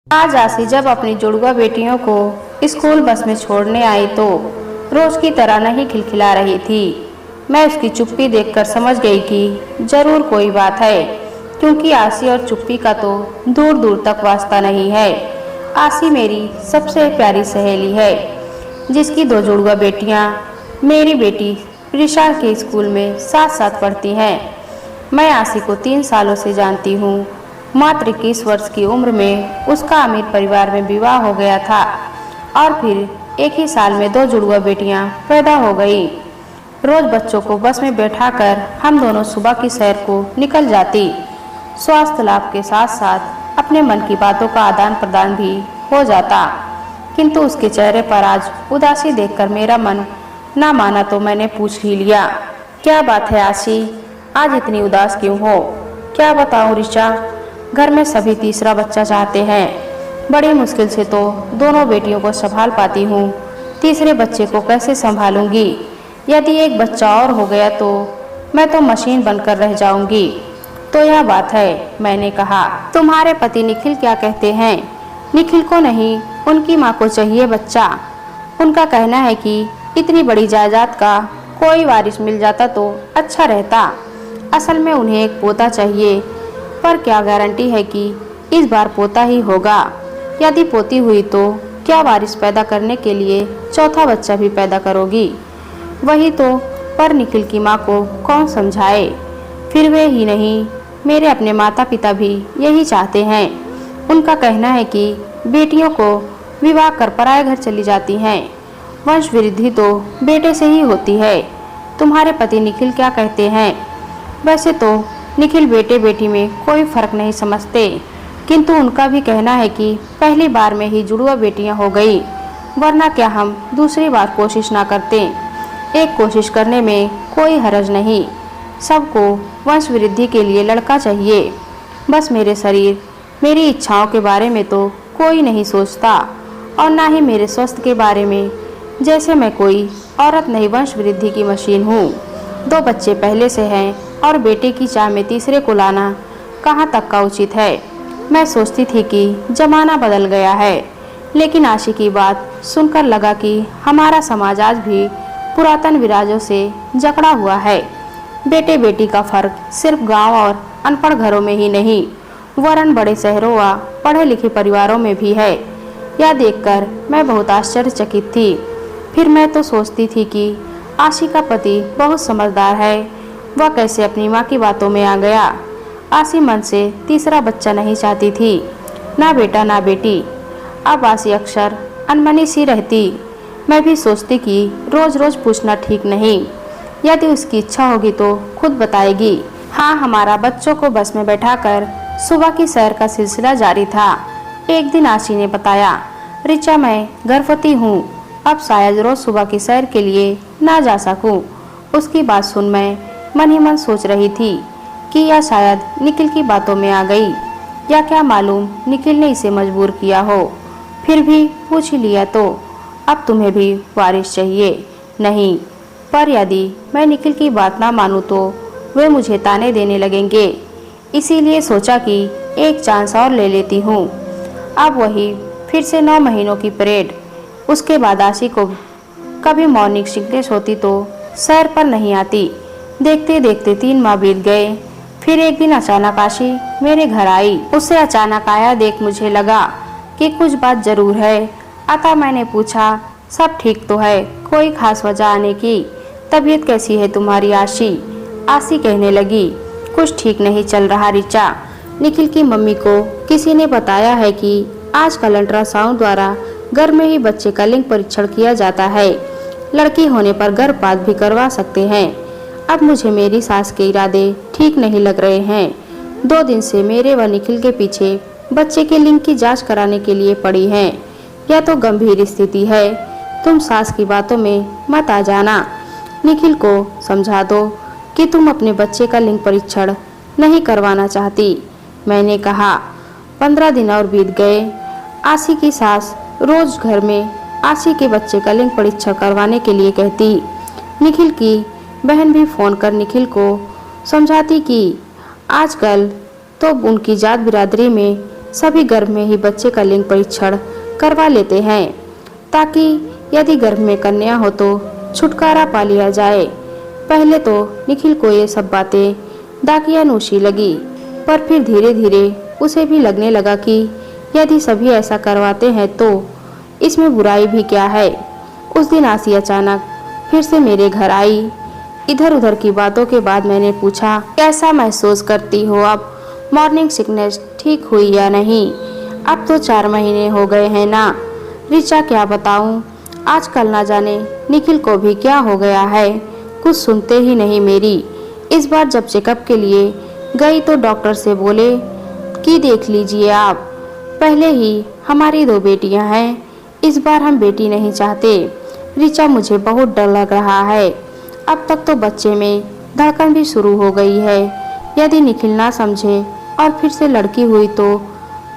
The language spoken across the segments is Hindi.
आज आसी जब अपनी जुड़वा बेटियों को स्कूल बस में छोड़ने आई तो रोज की तरह नहीं खिलखिला रही थी। मैं उसकी चुप्पी देखकर समझ गई कि जरूर कोई बात है, क्योंकि आसी और चुप्पी का तो दूर दूर तक वास्ता नहीं है। आसी मेरी सबसे प्यारी सहेली है, जिसकी दो जुड़वा बेटियां मेरी बेटी प्रिशा के स्कूल में साथ साथ पढ़ती हैं। मैं आसी को 3 सालों से जानती हूँ। मात्र 21 वर्ष की उम्र में उसका अमीर परिवार में विवाह हो गया था और फिर एक ही साल में 2 जुड़वा बेटियां पैदा हो गई। रोज बच्चों को बस में बैठाकर हम दोनों सुबह की सैर को निकल जाती। स्वास्थ्य लाभ के साथ साथ अपने मन की बातों का आदान प्रदान भी हो जाता, किंतु उसके चेहरे पर आज उदासी देखकर मेरा मन ना माना तो मैंने पूछ ही लिया, क्या बात है आशी, आज इतनी उदास क्यों हो? क्या बताऊं ऋचा, घर में सभी तीसरा बच्चा चाहते हैं। बड़ी मुश्किल से तो दोनों बेटियों को संभाल पाती हूँ, तीसरे बच्चे को कैसे संभालूंगी? यदि एक बच्चा और हो गया तो मैं तो मशीन बनकर रह जाऊंगी। तो यह बात है, मैंने कहा। तुम्हारे पति निखिल क्या कहते हैं? निखिल को नहीं, उनकी माँ को चाहिए बच्चा। उनका कहना है कि इतनी बड़ी जायदाद का कोई वारिस मिल जाता तो अच्छा रहता। असल में उन्हें एक पोता चाहिए, पर क्या गारंटी है कि इस बार पोता ही होगा? यदि पोती हुई तो क्या वारिस पैदा करने के लिए चौथा बच्चा भी पैदा करोगी? वही तो, पर निखिल की माँ को कौन समझाए? फिर वे ही नहीं, मेरे अपने माता पिता भी यही चाहते हैं। उनका कहना है कि बेटियों को विवाह कर पराए घर चली जाती हैं। वंश वृद्धि तो बेटे से ही होती है। तुम्हारे पति निखिल क्या कहते हैं? वैसे तो निखिल बेटे बेटी में कोई फर्क नहीं समझते, किंतु उनका भी कहना है कि पहली बार में ही जुड़वा बेटियां हो गई, वरना क्या हम दूसरी बार कोशिश ना करते? एक कोशिश करने में कोई हर्ज नहीं। सबको वंश वृद्धि के लिए लड़का चाहिए। बस मेरे शरीर, मेरी इच्छाओं के बारे में तो कोई नहीं सोचता, और ना ही मेरे स्वास्थ्य के बारे में, जैसे मैं कोई औरत नहीं वंश वृद्धि की मशीन हूँ। 2 बच्चे पहले से हैं और बेटे की चाह में तीसरे को लाना कहाँ तक का उचित है? मैं सोचती थी कि जमाना बदल गया है, लेकिन आशी की बात सुनकर लगा कि हमारा समाज आज भी पुरातन विराजों से जकड़ा हुआ है। बेटे बेटी का फर्क सिर्फ गांव और अनपढ़ घरों में ही नहीं, वरन बड़े शहरों व पढ़े लिखे परिवारों में भी है। यह देखकर मैं बहुत आश्चर्यचकित थी। फिर मैं तो सोचती थी कि आशी का पति बहुत समझदार है, वह कैसे अपनी माँ की बातों में आ गया। आशी मन से तीसरा बच्चा नहीं चाहती थी, ना बेटा ना बेटी। अब आशी अक्सर अनमनी सी रहती। मैं भी सोचती कि रोज रोज पूछना ठीक नहीं, यदि उसकी इच्छा होगी तो खुद बताएगी। हाँ, हमारा बच्चों को बस में बैठाकर सुबह की सैर का सिलसिला जारी था। एक दिन आशी ने बताया, ऋचा मैं गर्भवती हूँ, अब शायद रोज सुबह की सैर के लिए ना जा सकूं। उसकी बात सुन मैं मन ही मन सोच रही थी कि यह शायद निखिल की बातों में आ गई, या क्या मालूम निखिल ने इसे मजबूर किया हो। फिर भी पूछ ही लिया तो अब तुम्हें भी वारिस चाहिए? नहीं, पर यदि मैं निखिल की बात ना मानूं तो वे मुझे ताने देने लगेंगे। इसीलिए सोचा कि एक चांस और ले लेती हूँ। अब वही फिर से 9 महीनों की परेड। उसके बाद आशी को कभी मॉर्निंग सिकनेस होती तो सैर पर नहीं आती। देखते देखते 3 माह बीत गए। फिर एक दिन अचानक आशी मेरे घर आई। उसे अचानक आया देख मुझे लगा कि कुछ बात जरूर है। अतः मैंने पूछा, सब ठीक तो है? कोई खास वजह आने की? तबीयत कैसी है तुम्हारी आशी? आशी कहने लगी, कुछ ठीक नहीं चल रहा ऋचा। निखिल की मम्मी को किसी ने बताया है कि आजकल अल्ट्रासाउंड द्वारा घर में ही बच्चे का लिंग परीक्षण किया जाता है। लड़की होने पर गर्भपात भी करवा सकते हैं। अब मुझे मेरी सास के इरादे ठीक नहीं लग रहे हैं। 2 दिन से मेरे व निखिल के पीछे बच्चे के लिंग की जांच कराने के लिए पड़ी हैं। यह तो गंभीर स्थिति है। तुम सास की बातों में मत आ जाना। निखिल को समझा दो कि तुम अपने बच्चे का लिंग परीक्षण नहीं करवाना चाहती। मैंने कहा। 15 दिन और बीत गए। आशी की सास रोज घर में आशी के बच्चे का लिंग परीक्षण करवाने के लिए कहती। निखिल की बहन भी फोन कर निखिल को समझाती कि आजकल तो उनकी जात बिरादरी में सभी गर्भ में ही बच्चे का लिंग परीक्षण करवा लेते हैं ताकि यदि गर्भ में कन्या हो तो छुटकारा पा लिया जाए। पहले तो निखिल को ये सब बातें दाकियानूशी लगी, पर फिर धीरे धीरे उसे भी लगने लगा कि यदि सभी ऐसा करवाते हैं तो इसमें बुराई भी क्या है। उस दिन आसी अचानक फिर से मेरे घर आई। इधर उधर की बातों के बाद मैंने पूछा, कैसा महसूस करती हो अब? मॉर्निंग सिकनेस ठीक हुई या नहीं? अब तो 4 महीने हो गए हैं ना। ऋचा क्या बताऊं, आजकल ना जाने निखिल को भी क्या हो गया है, कुछ सुनते ही नहीं मेरी। इस बार जब चेकअप के लिए गई तो डॉक्टर से बोले कि देख लीजिए आप, पहले ही हमारी 2 बेटियां हैं, इस बार हम बेटी नहीं चाहते। ऋचा मुझे बहुत डर लग रहा है। अब तक तो बच्चे में धड़कन भी शुरू हो गई है। यदि निखिल ना समझे और फिर से लड़की हुई तो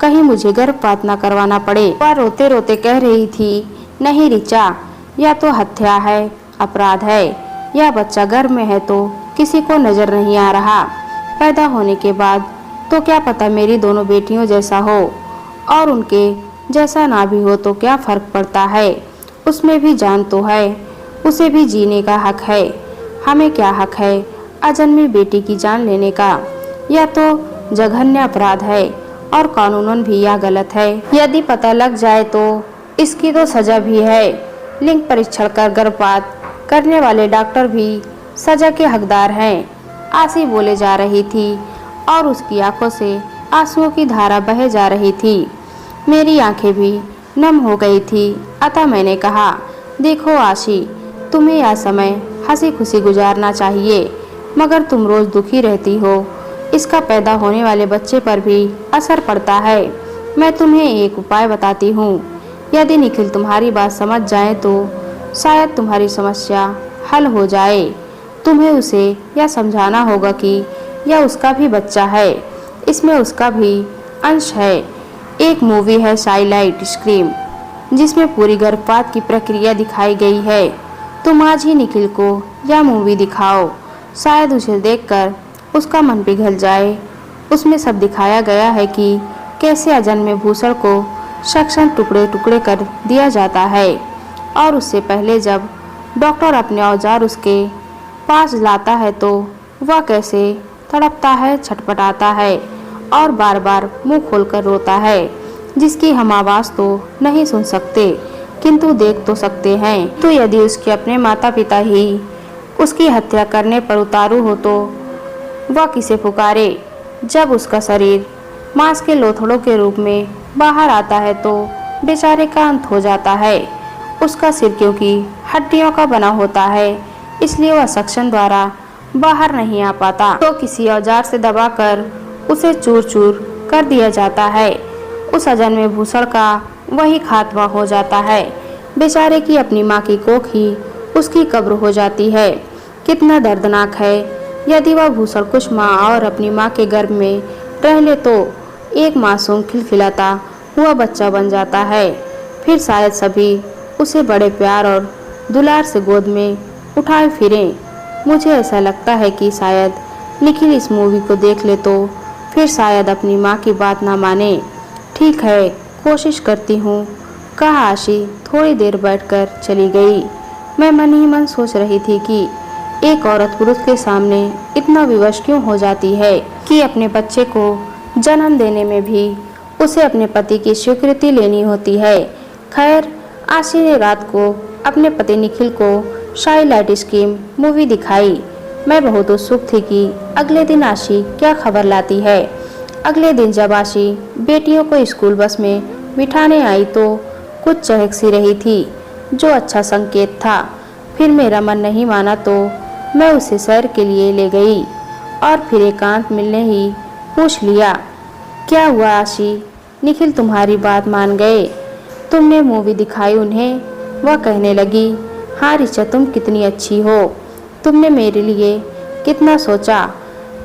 कहीं मुझे गर्भपात ना करवाना पड़े। वह रोते रोते कह रही थी, नहीं ऋचा, यह तो हत्या है, अपराध है। यह बच्चा गर्भ में है तो किसी को नजर नहीं आ रहा। पैदा होने के बाद तो क्या पता मेरी दोनों बेटियों जैसा हो, और उनके जैसा ना भी हो तो क्या फर्क पड़ता है। उसमें भी जान तो है, उसे भी जीने का हक है। हमें क्या हक है अजन्मी बेटी की जान लेने का? यह तो जघन्य अपराध है और कानूनन भी यह गलत है। यदि पता लग जाए तो इसकी तो सजा भी है। लिंग परीक्षण कर गर्भपात करने वाले डॉक्टर भी सजा के हकदार हैं। आसी बोले जा रही थी और उसकी आंखों से आंसुओं की धारा बहे जा रही थी। मेरी आंखें भी नम हो गई थी। अतः मैंने कहा, देखो आशी, तुम्हें यह समय हंसी खुशी गुजारना चाहिए, मगर तुम रोज दुखी रहती हो। इसका पैदा होने वाले बच्चे पर भी असर पड़ता है। मैं तुम्हें एक उपाय बताती हूँ। यदि निखिल तुम्हारी बात समझ जाए तो शायद तुम्हारी समस्या हल हो जाए। तुम्हें उसे यह समझाना होगा कि यह उसका भी बच्चा है, इसमें उसका भी अंश है। एक मूवी है साइलाइट स्क्रीम, जिसमें पूरी गर्भपात की प्रक्रिया दिखाई गई है। तुम आज ही निखिल को यह मूवी दिखाओ, शायद उसे देखकर उसका मन पिघल जाए। उसमें सब दिखाया गया है कि कैसे अजन्मे भूषण को सेक्शन टुकड़े टुकड़े कर दिया जाता है, और उससे पहले जब डॉक्टर अपने औजार उसके पास लाता है तो वह कैसे तड़पता है, छटपटाता है और बार बार मुंह खोलकर रोता है, जिसकी हम आवाज़ तो नहीं सुन सकते किंतु देख तो सकते हैं। तो यदि उसके अपने माता पिता ही उसकी हत्या करने पर उतारू हो तो वह किसे पुकारे? जब उसका शरीर मांस के लोथड़ों के रूप में बाहर आता है तो बेचारे का अंत हो जाता है। उसका सिर क्योंकि हड्डियों का बना होता है, इसलिए वह सक्शन द्वारा बाहर नहीं आ पाता, तो किसी औजार से दबाकर उसे चूर चूर कर दिया जाता है। उस अजन्मे भूषण का वही खात्मा हो जाता है। बेचारे की अपनी माँ की कोख ही उसकी कब्र हो जाती है। कितना दर्दनाक है। यदि वह भूषण कुछ माँ और अपनी माँ के गर्भ में रह ले तो एक मासूम खिलखिलाता हुआ बच्चा बन जाता है। फिर शायद सभी उसे बड़े प्यार और दुलार से गोद में उठाए फिरें। मुझे ऐसा लगता है कि शायद निखिल इस मूवी को देख ले तो फिर शायद अपनी माँ की बात ना माने। ठीक है, कोशिश करती हूँ, कहा आशी थोड़ी देर बैठकर चली गई। मैं मन ही मन सोच रही थी कि एक औरत पुरुष के सामने इतना विवश क्यों हो जाती है कि अपने बच्चे को जन्म देने में भी उसे अपने पति की स्वीकृति लेनी होती है। खैर, आशी ने रात को अपने पति निखिल को साइलाइट स्कीम मूवी दिखाई। मैं बहुत उत्सुक थी कि अगले दिन आशी क्या खबर लाती है। अगले दिन जब आशी बेटियों को स्कूल बस में बिठाने आई तो कुछ चहक सी रही थी, जो अच्छा संकेत था। फिर मेरा मन नहीं माना तो मैं उसे सैर के लिए ले गई और फिर एकांत मिलने ही पूछ लिया, क्या हुआ आशी, निखिल तुम्हारी बात मान गए? तुमने मूवी दिखाई उन्हें? वह कहने लगी, हाँ ऋचा, तुम कितनी अच्छी हो, तुमने मेरे लिए कितना सोचा।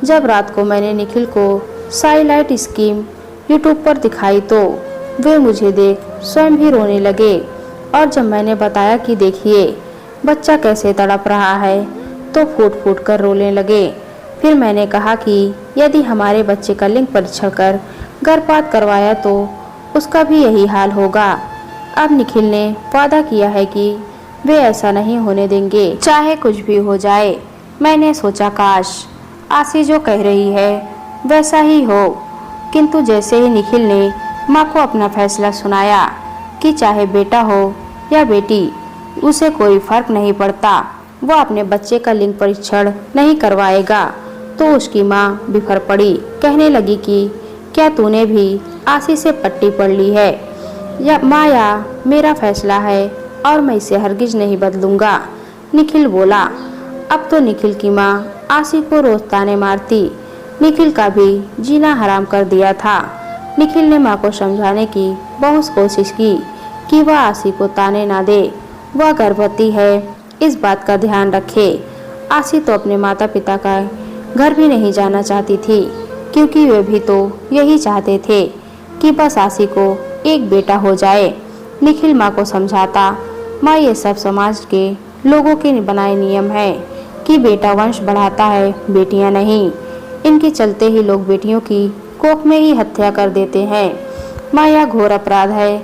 जब रात को मैंने निखिल को साइलाइट स्कीम यूट्यूब पर दिखाई तो वे मुझे देख स्वयं भी रोने लगे, और जब मैंने बताया कि देखिए बच्चा कैसे तड़प रहा है तो फूट फूट कर रोने लगे। फिर मैंने कहा कि यदि हमारे बच्चे का लिंग परीक्षण कर गर्भपात करवाया तो उसका भी यही हाल होगा। अब निखिल ने वादा किया है कि वे ऐसा नहीं होने देंगे, चाहे कुछ भी हो जाए। मैंने सोचा काश आशी जो कह रही है वैसा ही हो, किंतु जैसे ही निखिल ने माँ को अपना फैसला सुनाया कि चाहे बेटा हो या बेटी, उसे कोई फर्क नहीं पड़ता, वह अपने बच्चे का लिंग परीक्षण नहीं करवाएगा, तो उसकी माँ बिफर पड़ी। कहने लगी कि क्या तूने भी आशी से पट्टी पढ़ ली है? या माया, मेरा फैसला है और मैं इसे हरगिज नहीं बदलूंगा। निखिल बोला। अब तो निखिल की माँ आशी को रोज ताने मारती, निखिल का भी जीना हराम कर दिया था। निखिल ने माँ को समझाने की बहुत कोशिश की कि वह आशी को ताने ना दे, वह गर्भवती है, इस बात का ध्यान रखे। आशी तो अपने माता पिता का घर भी नहीं जाना चाहती थी, क्योंकि वे भी तो यही चाहते थे कि बस आशी को एक बेटा हो जाए। निखिल माँ को समझाता, माँ ये सब समाज के लोगों के बनाए नियम है कि बेटा वंश बढ़ाता है, बेटियां नहीं। इनके चलते ही लोग बेटियों की कोख में ही हत्या कर देते हैं। माँ यह घोर अपराध है।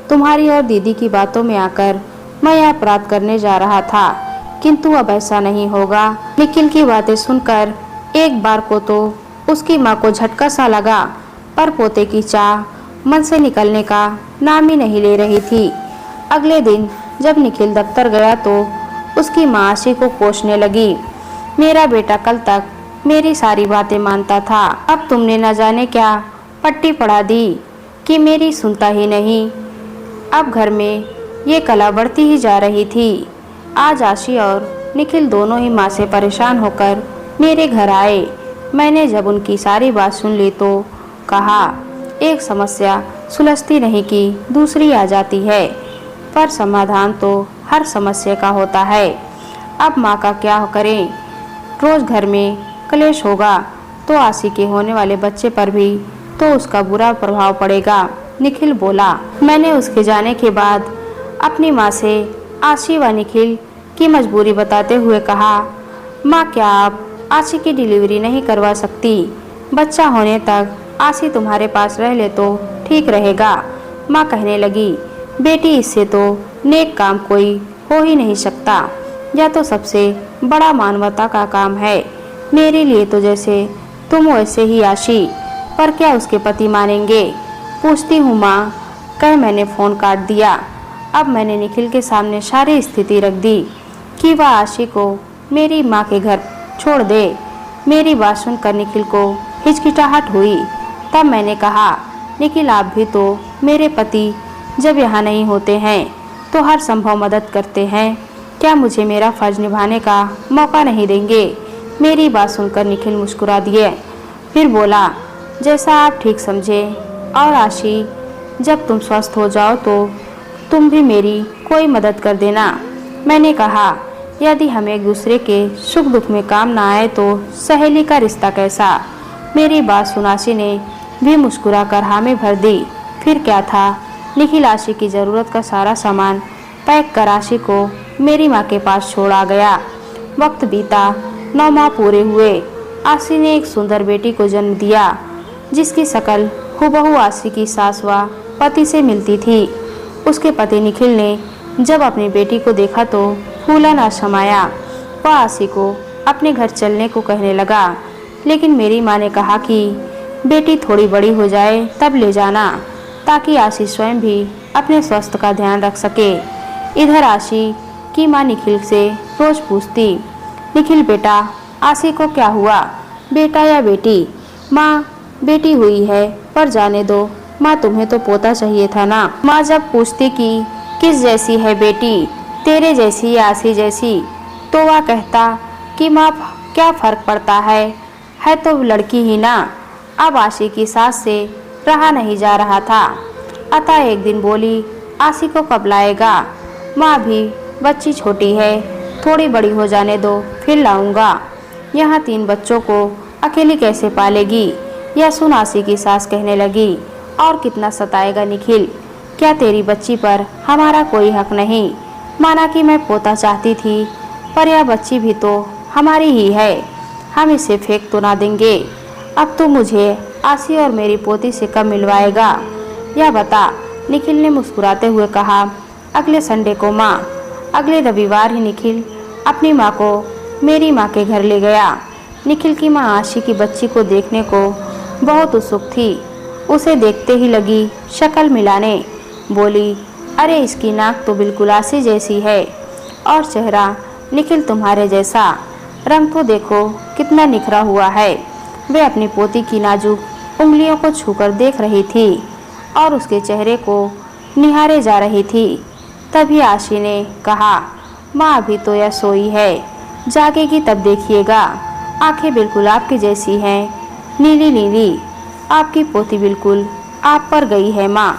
तुम्हारी और दीदी की बातों में आकर मैं यह अपराध करने जा रहा था, किंतु अब ऐसा नहीं होगा। निखिल की बातें सुनकर एक बार को तो उसकी माँ को झटका सा लगा, पर पोते की चाह मन से निकलने का नाम ही नहीं ले रही थी। अगले दिन जब निखिल दफ्तर गया तो उसकी माँ आशी को कोसने लगी। मेरा बेटा कल तक मेरी सारी बातें मानता था, अब तुमने न जाने क्या पट्टी पढ़ा दी कि मेरी सुनता ही नहीं। अब घर में ये कला बढ़ती ही जा रही थी। आज आशी और निखिल दोनों ही माँ से परेशान होकर मेरे घर आए। मैंने जब उनकी सारी बात सुन ली तो कहा, एक समस्या सुलझती नहीं कि दूसरी आ जाती है, पर समाधान तो हर समस्या का होता है। अब माँ का क्या करें? रोज घर में कलेश होगा तो आशी के होने वाले बच्चे पर भी तो उसका बुरा प्रभाव पड़ेगा। निखिल बोला। मैंने उसके जाने के बाद अपनी माँ से आशी व निखिल की मजबूरी बताते हुए कहा, माँ क्या आप आशी की डिलीवरी नहीं करवा सकती? बच्चा होने तक आशी तुम्हारे पास रह ले तो ठीक रहेगा। माँ कहने लगी, बेटी इससे तो नेक काम कोई हो ही नहीं सकता, यह तो सबसे बड़ा मानवता का काम है। मेरे लिए तो जैसे तुम वैसे ही आशी, पर क्या उसके पति मानेंगे? पूछती हूँ माँ, कह मैंने फ़ोन काट दिया। अब मैंने निखिल के सामने सारी स्थिति रख दी कि वह आशी को मेरी माँ के घर छोड़ दे। मेरी बात सुनकर निखिल को हिचकिचाहट हुई। तब मैंने कहा, निखिल आप भी तो मेरे पति जब यहाँ नहीं होते हैं तो हर संभव मदद करते हैं, क्या मुझे मेरा फर्ज निभाने का मौका नहीं देंगे? मेरी बात सुनकर निखिल मुस्कुरा दिए, फिर बोला, जैसा आप ठीक समझे। और आशी, जब तुम स्वस्थ हो जाओ तो तुम भी मेरी कोई मदद कर देना। मैंने कहा, यदि हम एक दूसरे के सुख दुख में काम ना आए तो सहेली का रिश्ता कैसा? मेरी बात सुन आशी ने भी मुस्कुरा कर हामी भर दी। फिर क्या था, निखिल आशी की ज़रूरत का सारा सामान पैक कर आशी को मेरी माँ के पास छोड़ आ गया। वक्त बीता, 9 माह पूरे हुए। आशी ने एक सुंदर बेटी को जन्म दिया, जिसकी शक्ल हूबहू आशी की सास व पति से मिलती थी। उसके पति निखिल ने जब अपनी बेटी को देखा तो फूला ना समाया। वह आशी को अपने घर चलने को कहने लगा, लेकिन मेरी माँ ने कहा कि बेटी थोड़ी बड़ी हो जाए तब ले जाना, ताकि आशी स्वयं भी अपने स्वास्थ्य का ध्यान रख सके। इधर आशी की माँ निखिल से रोज पूछती, निखिल बेटा, आशी को क्या हुआ, बेटा या बेटी? माँ, बेटी हुई है, पर जाने दो माँ, तुम्हें तो पोता चाहिए था ना। माँ जब पूछती कि किस जैसी है बेटी, तेरे जैसी या आशी जैसी, तो वह कहता कि माँ क्या फर्क पड़ता है तो लड़की ही ना। अब आशी की सास से रहा नहीं जा रहा था, अतः एक दिन बोली, आशी को कब लाएगा? माँ भी बच्ची छोटी है, थोड़ी बड़ी हो जाने दो फिर लाऊंगा। यहाँ 3 बच्चों को अकेली कैसे पालेगी? यह सुन आशी की सास कहने लगी, और कितना सताएगा निखिल, क्या तेरी बच्ची पर हमारा कोई हक नहीं? माना कि मैं पोता चाहती थी, पर यह बच्ची भी तो हमारी ही है, हम इसे फेंक तो ना देंगे। अब तो मुझे आशी और मेरी पोती से कब मिलवाएगा, या बता। निखिल ने मुस्कुराते हुए कहा, अगले संडे को माँ। अगले रविवार ही निखिल अपनी माँ को मेरी माँ के घर ले गया। निखिल की माँ आशी की बच्ची को देखने को बहुत उत्सुक थी। उसे देखते ही लगी शक्ल मिलाने। बोली, अरे इसकी नाक तो बिल्कुल आशी जैसी है और चेहरा निखिल तुम्हारे जैसा। रंग तो देखो कितना निखरा हुआ है। वे अपनी पोती की नाजुक उंगलियों को छूकर देख रही थी और उसके चेहरे को निहारे जा रही थी। तभी आशी ने कहा, माँ अभी तो यह सोई है, जागेगी तब देखिएगा। आंखें बिल्कुल आपकी जैसी हैं, नीली नीली। आपकी पोती बिल्कुल आप पर गई है माँ।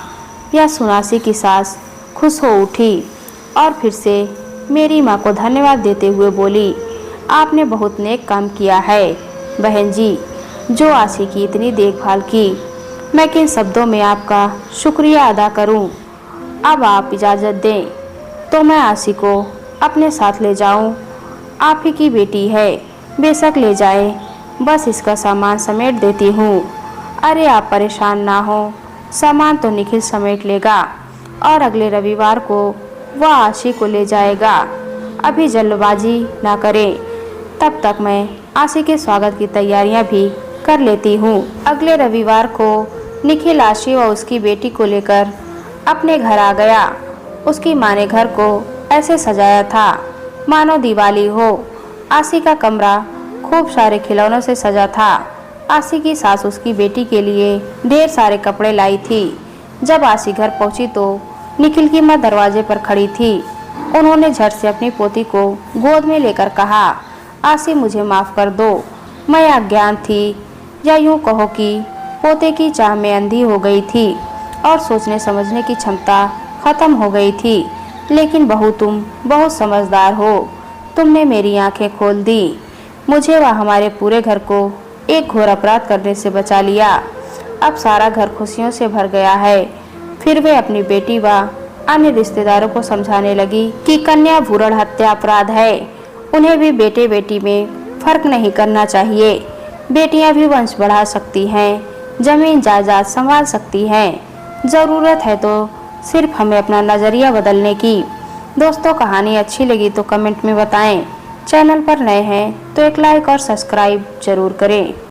यह सुनासी की सास खुश हो उठी और फिर से मेरी माँ को धन्यवाद देते हुए बोली, आपने बहुत नेक काम किया है बहन जी, जो आशी की इतनी देखभाल की। मैं किन शब्दों में आपका शुक्रिया अदा करूं। अब आप इजाज़त दें तो मैं आशी को अपने साथ ले जाऊं। आप ही की बेटी है, बेशक ले जाए, बस इसका सामान समेट देती हूँ। अरे आप परेशान ना हो, सामान तो निखिल समेट लेगा और अगले रविवार को वह आशी को ले जाएगा। अभी जल्दबाजी ना करें, तब तक मैं आशी के स्वागत की तैयारियां भी कर लेती हूँ। अगले रविवार को निखिल आशी व उसकी बेटी को लेकर अपने घर आ गया। उसकी माँ ने घर को ऐसे सजाया था मानो दिवाली हो। आशी का कमरा खूब सारे खिलौनों से सजा था। आशी की सास उसकी बेटी के लिए ढेर सारे कपड़े लाई थी। जब आशी घर पहुंची तो निखिल की माँ दरवाजे पर खड़ी थी। उन्होंने झट से अपनी पोती को गोद में लेकर कहा, आशी मुझे माफ़ कर दो, मैं अज्ञान थी, या यूँ कहो कि पोते की चाह में अंधी हो गई थी और सोचने समझने की क्षमता खत्म हो गई थी। लेकिन बहू तुम बहुत समझदार हो, तुमने मेरी आंखें खोल दी। मुझे व हमारे पूरे घर को एक घोर अपराध करने से बचा लिया। अब सारा घर खुशियों से भर गया है। फिर वे अपनी बेटी व अन्य रिश्तेदारों को समझाने लगी कि कन्या भ्रूण हत्या अपराध है। उन्हें भी बेटे बेटी में फर्क नहीं करना चाहिए। बेटियां भी वंश बढ़ा सकती हैं, जमीन जायदाद संभाल सकती हैं। ज़रूरत है तो सिर्फ हमें अपना नज़रिया बदलने की। दोस्तों, कहानी अच्छी लगी तो कमेंट में बताएं। चैनल पर नए हैं तो एक लाइक और सब्सक्राइब जरूर करें।